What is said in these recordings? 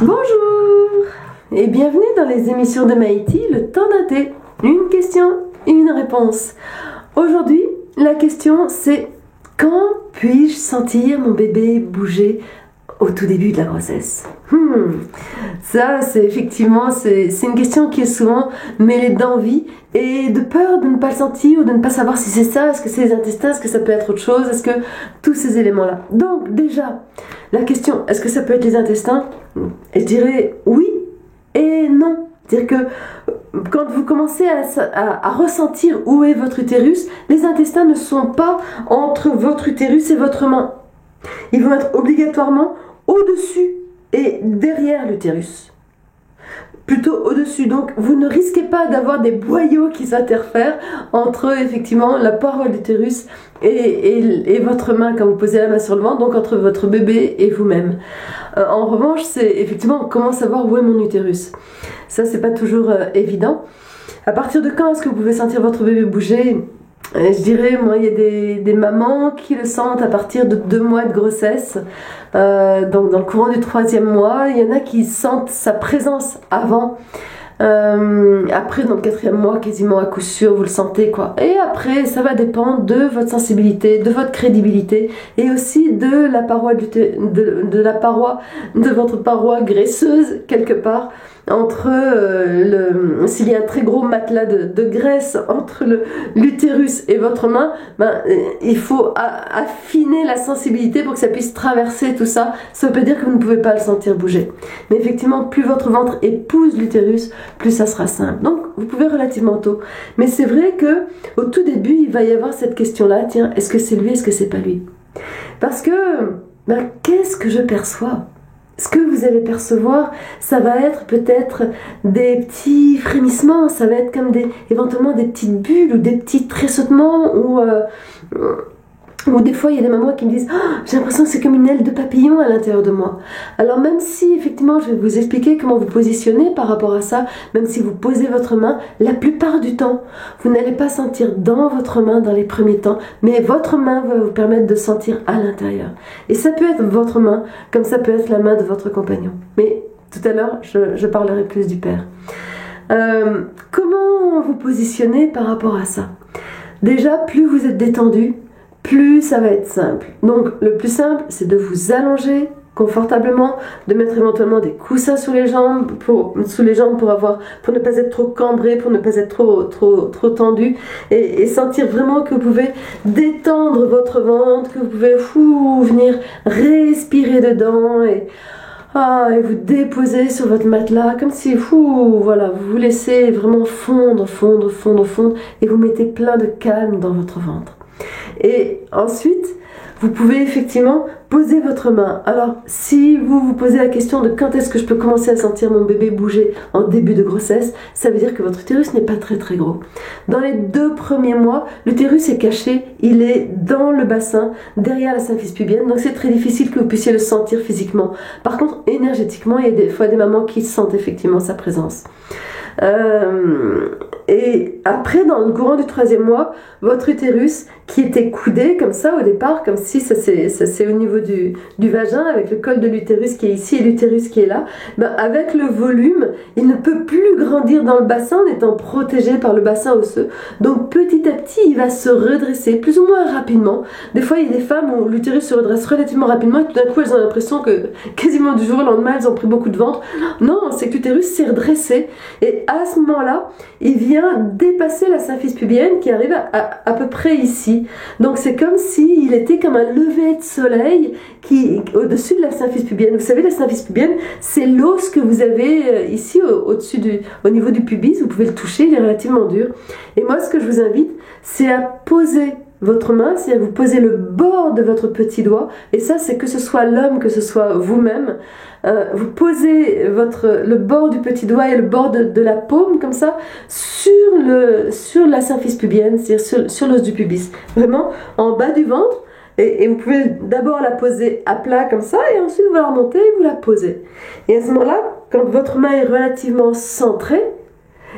Bonjour et bienvenue dans les émissions de Maïti, le temps d'un thé. Une question, une réponse. Aujourd'hui, la question c'est: quand puis-je sentir mon bébé bouger au tout début de la grossesse? Ça, c'est effectivement, c'est une question qui est souvent mêlée d'envie et de peur de ne pas le sentir ou de ne pas savoir si c'est ça, est-ce que c'est les intestins, est-ce que ça peut être autre chose, est-ce que tous ces éléments-là. Donc déjà, la question, est-ce que ça peut être les intestins? Je dirais oui et non. C'est-à-dire que quand vous commencez à ressentir où est votre utérus, les intestins ne sont pas entre votre utérus et votre main. Ils vont être obligatoirement au-dessus et derrière l'utérus. Plutôt au-dessus. Donc vous ne risquez pas d'avoir des boyaux qui s'interfèrent entre effectivement la paroi de l'utérus et votre main quand vous posez la main sur le ventre, donc entre votre bébé et vous-même. En revanche, c'est effectivement comment savoir où est mon utérus. Ça, c'est pas toujours évident. À partir de quand est-ce que vous pouvez sentir votre bébé bouger? Je dirais, moi, il y a des mamans qui le sentent à partir de 2 mois de grossesse. Donc dans le courant du 3e mois, il y en a qui sentent sa présence avant. Après, dans le 4e mois, quasiment à coup sûr, vous le sentez, quoi. Et après, ça va dépendre de votre sensibilité, de votre crédibilité et aussi de la paroi de votre paroi graisseuse, quelque part, entre s'il y a un très gros matelas de graisse entre l'utérus et votre main, il faut affiner la sensibilité pour que ça puisse traverser tout ça. Ça veut pas dire que vous ne pouvez pas le sentir bouger. Mais effectivement, plus votre ventre épouse l'utérus, plus ça sera simple. Donc, vous pouvez relativement tôt. Mais c'est vrai que au tout début, il va y avoir cette question-là, tiens, est-ce que c'est lui, est-ce que c'est pas lui? Parce que, qu'est-ce que je perçois? Ce que vous allez percevoir, ça va être peut-être des petits frémissements, ça va être comme éventuellement des petites bulles ou des petits tressautements ou des fois il y a des mamans qui me disent j'ai l'impression que c'est comme une aile de papillon à l'intérieur de moi. Alors même si effectivement je vais vous expliquer comment vous positionner par rapport à ça, même si vous posez votre main, la plupart du temps vous n'allez pas sentir dans votre main dans les premiers temps, mais votre main va vous permettre de sentir à l'intérieur. Et ça peut être votre main comme ça peut être la main de votre compagnon. Mais tout à l'heure je parlerai plus du père. Comment vous positionner par rapport à ça? Déjà, plus vous êtes détendu, plus ça va être simple. Donc le plus simple, c'est de vous allonger confortablement, de mettre éventuellement des coussins sous les jambes pour ne pas être trop cambré, pour ne pas être trop tendu et sentir vraiment que vous pouvez détendre votre ventre, que vous pouvez venir respirer dedans et vous déposez sur votre matelas comme si vous vous laissez vraiment fondre et vous mettez plein de calme dans votre ventre. Et ensuite, vous pouvez effectivement poser votre main. Alors, si vous vous posez la question de quand est-ce que je peux commencer à sentir mon bébé bouger en début de grossesse, ça veut dire que votre utérus n'est pas très gros. Dans les 2 premiers mois, l'utérus est caché, il est dans le bassin, derrière la symphyse pubienne, donc c'est très difficile que vous puissiez le sentir physiquement. Par contre, énergétiquement, il y a des fois des mamans qui sentent effectivement sa présence. Et après, dans le courant du 3e mois, votre utérus qui était coudé comme ça au départ, comme si ça c'est au niveau du vagin avec le col de l'utérus qui est ici et l'utérus qui est là, avec le volume, il ne peut plus grandir dans le bassin en étant protégé par le bassin osseux. Donc petit à petit, il va se redresser plus ou moins rapidement. Des fois, il y a des femmes où l'utérus se redresse relativement rapidement et tout d'un coup, elles ont l'impression que quasiment du jour au lendemain, elles ont pris beaucoup de ventre. Non, c'est que l'utérus s'est redressé et à ce moment-là, il vient dépasser la symphyse pubienne qui arrive à peu près ici. Donc c'est comme s'il était comme un lever de soleil au-dessus de la symphyse pubienne. Vous savez, la symphyse pubienne, c'est l'os que vous avez ici au niveau du pubis. Vous pouvez le toucher, il est relativement dur. Et moi, ce que je vous invite, c'est à poser votre main, c'est à vous poser le bord de votre petit doigt, et ça c'est que ce soit l'homme, que ce soit vous-même, vous posez le bord du petit doigt et le bord de la paume comme ça sur la symphyse pubienne, c'est-à-dire sur l'os du pubis, vraiment en bas du ventre, et vous pouvez d'abord la poser à plat comme ça, et ensuite vous la remontez et vous la posez. Et à ce moment-là, quand votre main est relativement centrée,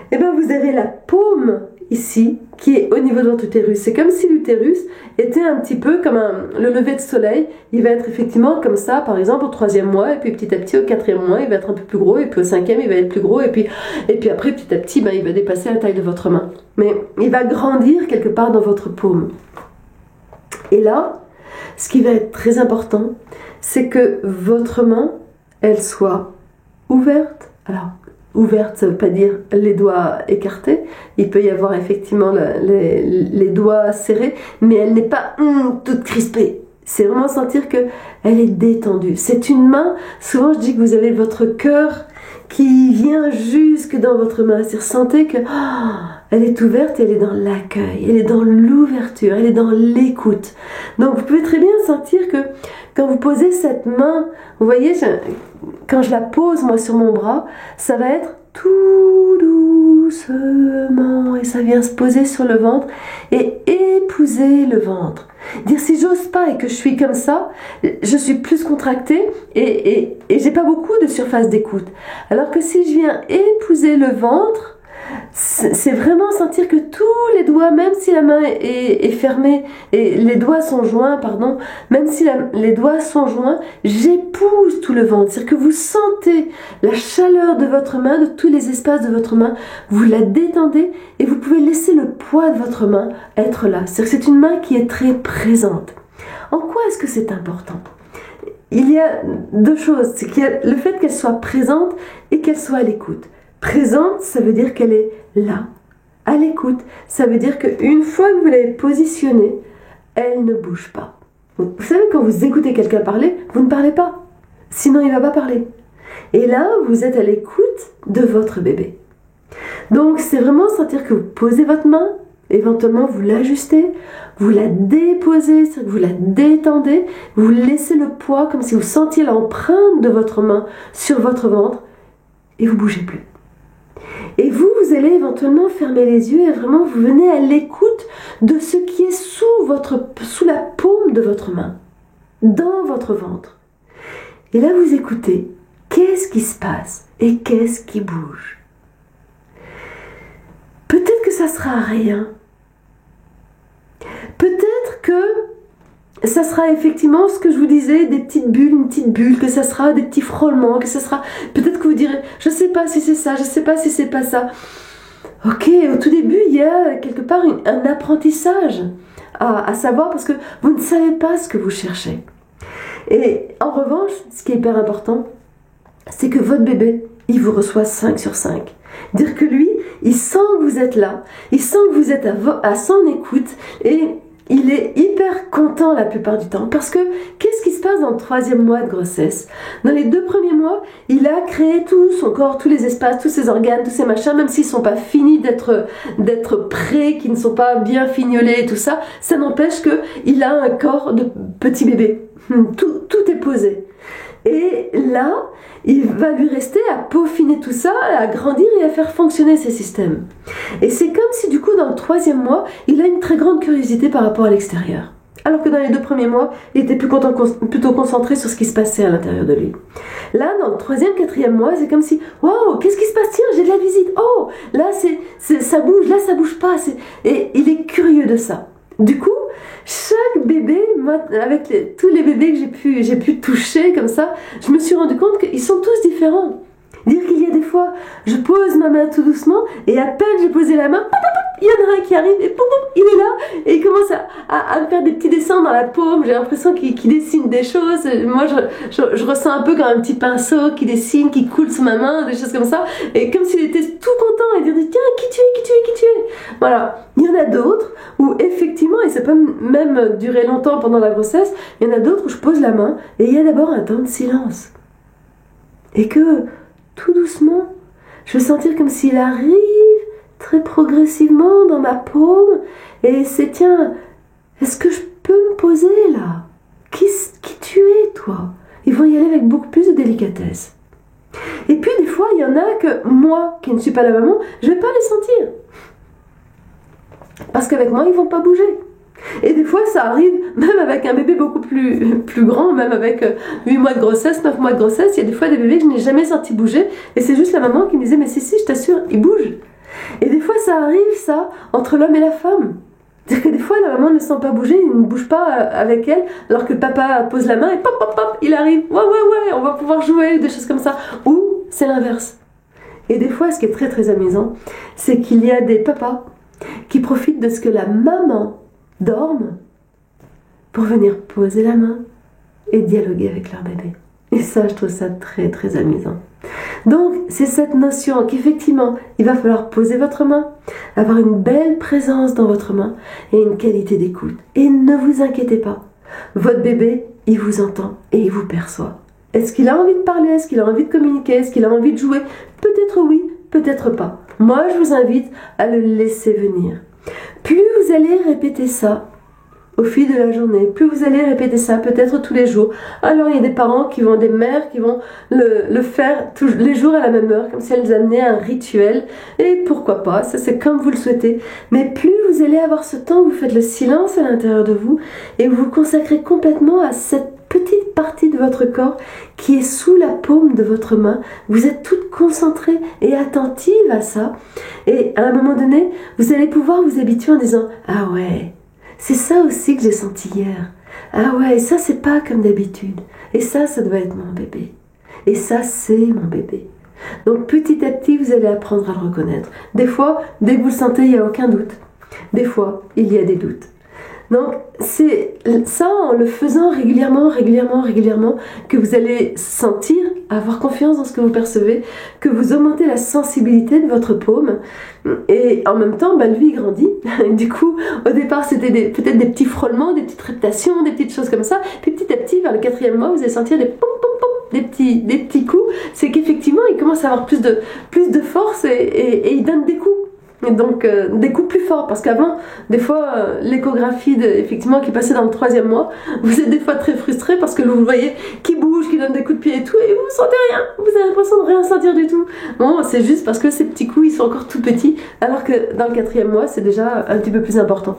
vous avez la paume ici qui est au niveau de votre utérus. C'est comme si l'utérus était un petit peu comme le lever de soleil. Il va être effectivement comme ça, par exemple au 3e mois, et puis petit à petit au 4e mois il va être un peu plus gros, et puis au 5e il va être plus gros, et puis après petit à petit il va dépasser la taille de votre main. Mais il va grandir quelque part dans votre paume. Et là, ce qui va être très important, c'est que votre main, elle soit ouverte. Alors, ouverte, ça ne veut pas dire les doigts écartés. Il peut y avoir effectivement les doigts serrés, mais elle n'est pas toute crispée. C'est vraiment sentir qu'elle est détendue. C'est une main, souvent je dis que vous avez votre cœur qui vient jusque dans votre main. C'est sentez que elle est ouverte, elle est dans l'accueil, elle est dans l'ouverture, elle est dans l'écoute. Donc vous pouvez très bien sentir que quand vous posez cette main, vous voyez, quand je la pose moi sur mon bras, ça va être tout doucement et ça vient se poser sur le ventre et épouser le ventre. Dire si j'ose pas et que je suis comme ça, je suis plus contractée et j'ai pas beaucoup de surface d'écoute. Alors que si je viens épouser le ventre, c'est vraiment sentir que tous les doigts, même si la main est fermée et les doigts sont joints, pardon, même si les doigts sont joints, j'épouse tout le ventre. C'est-à-dire que vous sentez la chaleur de votre main, de tous les espaces de votre main, vous la détendez et vous pouvez laisser le poids de votre main être là. C'est-à-dire que c'est une main qui est très présente. En quoi est-ce que c'est important ? Il y a deux choses, c'est qu'il y a le fait qu'elle soit présente et qu'elle soit à l'écoute. Présente, ça veut dire qu'elle est là, à l'écoute. Ça veut dire qu'une fois que vous l'avez positionnée, elle ne bouge pas. Donc, vous savez, quand vous écoutez quelqu'un parler, vous ne parlez pas. Sinon, il ne va pas parler. Et là, vous êtes à l'écoute de votre bébé. Donc, c'est vraiment sentir que vous posez votre main, éventuellement vous l'ajustez, vous la déposez, c'est-à-dire que vous la détendez, vous laissez le poids comme si vous sentiez l'empreinte de votre main sur votre ventre et vous ne bougez plus. Et vous allez éventuellement fermer les yeux et vraiment vous venez à l'écoute de ce qui est sous la paume de votre main, dans votre ventre. Et là vous écoutez, qu'est-ce qui se passe et qu'est-ce qui bouge? Peut-être que ça sera rien. Peut-être que ça sera effectivement ce que je vous disais, des petites bulles, une petite bulle, que ça sera des petits frôlements, que ça sera... Peut-être que vous direz, je ne sais pas si c'est ça, je ne sais pas si c'est pas ça. Ok, au tout début, il y a quelque part un apprentissage à savoir parce que vous ne savez pas ce que vous cherchez. Et en revanche, ce qui est hyper important, c'est que votre bébé, il vous reçoit 5 sur 5. Dire que lui, il sent que vous êtes là, il sent que vous êtes à son écoute et il est hyper content la plupart du temps parce que qu'est-ce qui se passe dans le 3e mois de grossesse? Dans les 2 premiers mois, il a créé tout son corps, tous les espaces, tous ses organes, tous ses machins, même s'ils ne sont pas finis d'être prêts, qu'ils ne sont pas bien fignolés et tout ça, ça n'empêche qu'il a un corps de petit bébé. Tout est posé. Et là, il va lui rester à peaufiner tout ça, à grandir et à faire fonctionner ses systèmes. Et c'est comme si du coup dans le 3e mois, il a une très grande curiosité par rapport à l'extérieur. Alors que dans les 2 premiers mois, il était plutôt concentré sur ce qui se passait à l'intérieur de lui. Là, dans le 3e, 4e mois, c'est comme si, waouh, qu'est-ce qui se passe? Tiens, j'ai de la visite. Oh, là, ça bouge, là, ça bouge pas. Et il est curieux de ça. Du coup, chaque bébé, moi, avec tous les bébés que j'ai pu toucher comme ça, je me suis rendu compte qu'ils sont tous différents. Dire qu'il y a des fois, je pose ma main tout doucement et à peine j'ai posé la main, il y en a un qui arrive et il est là et il commence à me faire des petits dessins dans la paume. J'ai l'impression qu'il dessine des choses. Moi, je ressens un peu comme un petit pinceau qui dessine, qui coule sous ma main, des choses comme ça. Et comme s'il était tout content et dire tiens, qui tu es. Voilà. Il y en a d'autres où effectivement, et ça peut même durer longtemps pendant la grossesse, il y en a d'autres où je pose la main et il y a d'abord un temps de silence. Et que tout doucement, je vais sentir comme s'il arrive très progressivement dans ma paume et c'est tiens, est-ce que je peux me poser là? Qui tu es toi? Ils vont y aller avec beaucoup plus de délicatesse. Et puis des fois, il y en a que moi, qui ne suis pas la maman, je ne vais pas les sentir. Parce qu'avec moi, ils ne vont pas bouger. Et des fois, ça arrive, même avec un bébé beaucoup plus grand, même avec 8 mois de grossesse, 9 mois de grossesse, il y a des fois des bébés que je n'ai jamais senti bouger, et c'est juste la maman qui me disait, mais si, je t'assure, ils bougent. Et des fois, ça arrive, ça, entre l'homme et la femme. C'est-à-dire que des fois, la maman ne sent pas bouger, il ne bouge pas avec elle, alors que le papa pose la main et pop, pop, pop, il arrive. Ouais, ouais, ouais, on va pouvoir jouer, des choses comme ça. Ou c'est l'inverse. Et des fois, ce qui est très, très amusant, c'est qu'il y a des papas qui profitent de ce que la maman dorme pour venir poser la main et dialoguer avec leur bébé. Et ça, je trouve ça très, très amusant. Donc, c'est cette notion qu'effectivement, il va falloir poser votre main, avoir une belle présence dans votre main et une qualité d'écoute. Et ne vous inquiétez pas, votre bébé, il vous entend et il vous perçoit. Est-ce qu'il a envie de parler? Est-ce qu'il a envie de communiquer? Est-ce qu'il a envie de jouer? Peut-être oui, peut-être pas. Moi, je vous invite à le laisser venir. Plus vous allez répéter ça au fil de la journée, plus vous allez répéter ça, peut-être tous les jours. Alors il y a des parents des mères qui vont le faire tous les jours à la même heure, comme si elles amenaient un rituel. Et pourquoi pas, ça c'est comme vous le souhaitez. Mais plus vous allez avoir ce temps où vous faites le silence à l'intérieur de vous et vous vous consacrez complètement à cette petite partie de votre corps qui est sous la paume de votre main. Vous êtes toute concentrée et attentive à ça. Et à un moment donné, vous allez pouvoir vous habituer en disant « Ah ouais, c'est ça aussi que j'ai senti hier. Ah ouais, et ça c'est pas comme d'habitude. Et ça doit être mon bébé. Et ça c'est mon bébé. » Donc petit à petit, vous allez apprendre à le reconnaître. Des fois, dès que vous le sentez, il n'y a aucun doute. Des fois, il y a des doutes. Donc c'est ça, en le faisant régulièrement, que vous allez sentir, avoir confiance dans ce que vous percevez, que vous augmentez la sensibilité de votre paume. Et en même temps, lui il grandit. Du coup, au départ, c'était peut-être des petits frôlements, des petites répétations, des petites choses comme ça. Puis petit à petit, vers le 4e mois, vous allez sentir des pom pom pom, des petits coups. C'est qu'effectivement, il commence à avoir plus de force et il donne des coups. Et donc des coups plus forts, parce qu'avant, des fois, l'échographie effectivement qui passait dans le 3e mois, vous êtes des fois très frustré parce que vous le voyez qui bouge, qui donne des coups de pied et tout, et vous ne sentez rien, vous avez l'impression de rien sentir du tout. Bon, c'est juste parce que ces petits coups, ils sont encore tout petits, alors que dans le 4e mois, c'est déjà un petit peu plus important.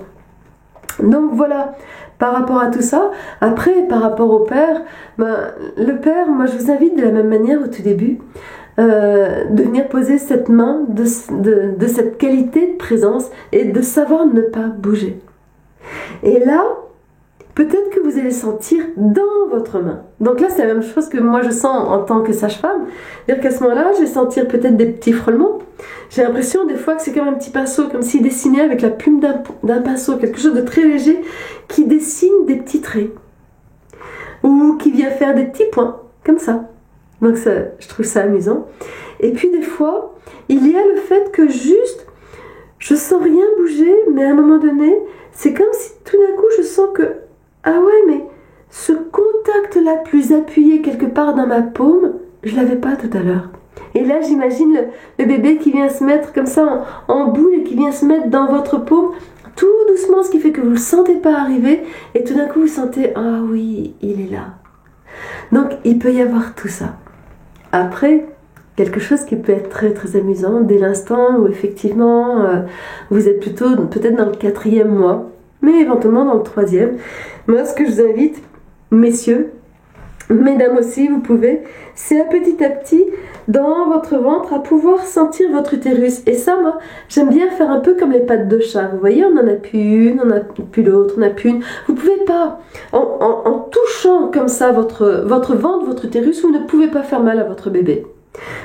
Donc voilà, par rapport à tout ça. Après, par rapport au père, le père, moi je vous invite de la même manière au tout début, de venir poser cette main de cette qualité de présence et de savoir ne pas bouger. Et là, peut-être que vous allez sentir dans votre main. Donc là, c'est la même chose que moi je sens en tant que sage-femme. C'est-à-dire qu'à ce moment-là, je vais sentir peut-être des petits frôlements. J'ai l'impression des fois que c'est comme un petit pinceau, comme s'il dessinait avec la plume d'un pinceau, quelque chose de très léger qui dessine des petits traits. Ou qui vient faire des petits points, comme ça. Donc ça, je trouve ça amusant. Et puis des fois, il y a le fait que juste, je sens rien bouger, mais à un moment donné, c'est comme si tout d'un coup je sens que, ah ouais, mais ce contact-là plus appuyé quelque part dans ma paume, je l'avais pas tout à l'heure. Et là, j'imagine le bébé qui vient se mettre comme ça en boule et qui vient se mettre dans votre paume, tout doucement, ce qui fait que vous ne le sentez pas arriver, et tout d'un coup vous sentez, ah oui, il est là. Donc il peut y avoir tout ça. Après, quelque chose qui peut être très très amusant dès l'instant où effectivement vous êtes plutôt peut-être dans le 4e mois, mais éventuellement dans le 3e. Moi, ce que je vous invite, messieurs, mesdames aussi, vous pouvez, c'est à petit, dans votre ventre, à pouvoir sentir votre utérus. Et ça, moi, j'aime bien faire un peu comme les pattes de chat. Vous voyez, on n'en a plus une, on n'a plus l'autre, on n'a plus une. Vous pouvez pas, en touchant comme ça votre ventre, votre utérus, vous ne pouvez pas faire mal à votre bébé.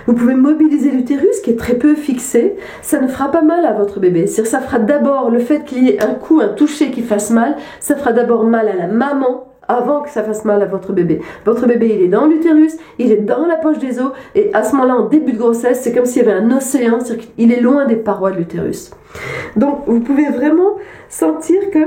Vous pouvez mobiliser l'utérus qui est très peu fixé, ça ne fera pas mal à votre bébé. C'est-à-dire, ça fera d'abord, le fait qu'il y ait un coup, un toucher qui fasse mal, ça fera d'abord mal à la maman avant que ça fasse mal à votre bébé. Votre bébé, il est dans l'utérus, il est dans la poche des os, et à ce moment-là, en début de grossesse, c'est comme s'il y avait un océan, c'est-à-dire qu'il est loin des parois de l'utérus. Donc, vous pouvez vraiment sentir que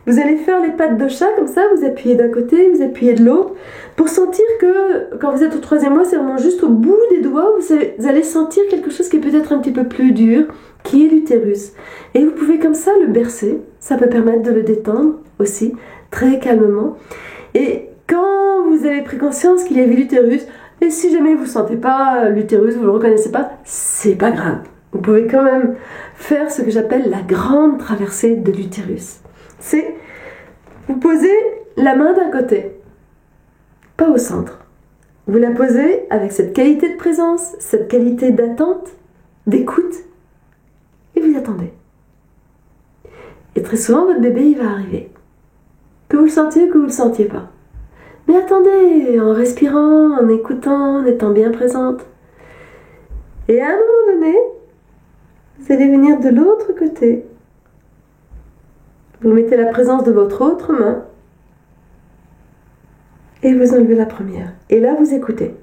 vous allez faire les pattes de chat comme ça, vous appuyez d'un côté, vous appuyez de l'autre, pour sentir que quand vous êtes au 3e mois, c'est vraiment juste au bout des doigts, vous allez sentir quelque chose qui est peut-être un petit peu plus dur, qui est l'utérus. Et vous pouvez comme ça le bercer, ça peut permettre de le détendre aussi, très calmement. Et quand vous avez pris conscience qu'il y avait l'utérus, et si jamais vous ne sentez pas l'utérus, vous ne le reconnaissez pas, c'est pas grave. Vous pouvez quand même faire ce que j'appelle la grande traversée de l'utérus. C'est, vous posez la main d'un côté, pas au centre. Vous la posez avec cette qualité de présence, cette qualité d'attente, d'écoute, attendez. Et très souvent, votre bébé, il va arriver. Que vous le sentiez ou que vous le sentiez pas. Mais attendez, en respirant, en écoutant, en étant bien présente. Et à un moment donné, vous allez venir de l'autre côté. Vous mettez la présence de votre autre main et vous enlevez la première. Et là, vous écoutez.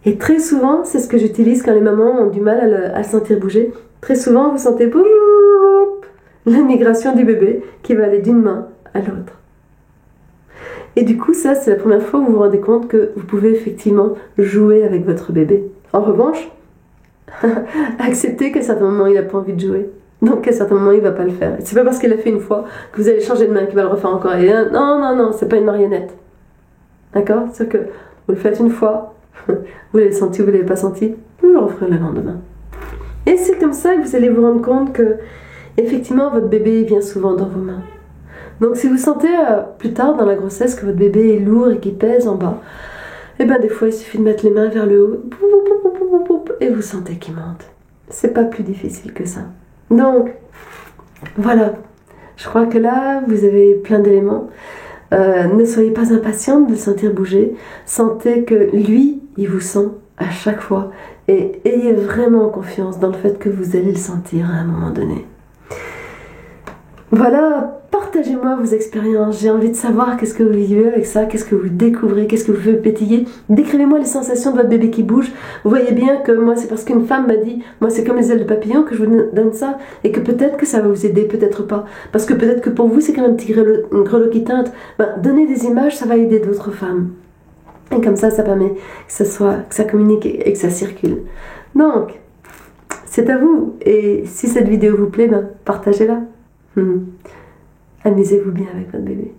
Et très souvent, c'est ce que j'utilise quand les mamans ont du mal à le sentir bouger. Très souvent, vous sentez la migration du bébé qui va aller d'une main à l'autre. Et du coup, ça, c'est la première fois où vous vous rendez compte que vous pouvez effectivement jouer avec votre bébé. En revanche, acceptez qu'à certains moments, il n'a pas envie de jouer. Donc, qu'à certains moments, il ne va pas le faire. C'est pas parce qu'il l'a fait une fois que vous allez changer de main qu'il va le refaire encore. Et non, c'est pas une marionnette. D'accord? C'est que vous le faites une fois, vous l'avez senti ou vous ne l'avez pas senti, vous le referez le lendemain. Et c'est comme ça que vous allez vous rendre compte que, effectivement, votre bébé vient souvent dans vos mains. Donc, si vous sentez plus tard dans la grossesse que votre bébé est lourd et qu'il pèse en bas, et bien des fois, il suffit de mettre les mains vers le haut, et vous sentez qu'il monte. C'est pas plus difficile que ça. Donc, voilà. Je crois que là, vous avez plein d'éléments. Ne soyez pas impatiente de le sentir bouger. Sentez que lui, il vous sent à chaque fois. Et ayez vraiment confiance dans le fait que vous allez le sentir à un moment donné. Voilà, partagez-moi vos expériences. J'ai envie de savoir qu'est-ce que vous vivez avec ça, qu'est-ce que vous découvrez, qu'est-ce que vous faites pétiller. Décrivez-moi les sensations de votre bébé qui bouge. Vous voyez bien que moi, c'est parce qu'une femme m'a dit, moi, c'est comme les ailes de papillon que je vous donne ça, et que peut-être que ça va vous aider, peut-être pas. Parce que peut-être que pour vous, c'est comme un petit grelot qui teinte. Donnez des images, ça va aider d'autres femmes. Et comme ça permet que ça communique et que ça circule. Donc, c'est à vous. Et si cette vidéo vous plaît, partagez-la. Amusez-vous bien avec votre bébé.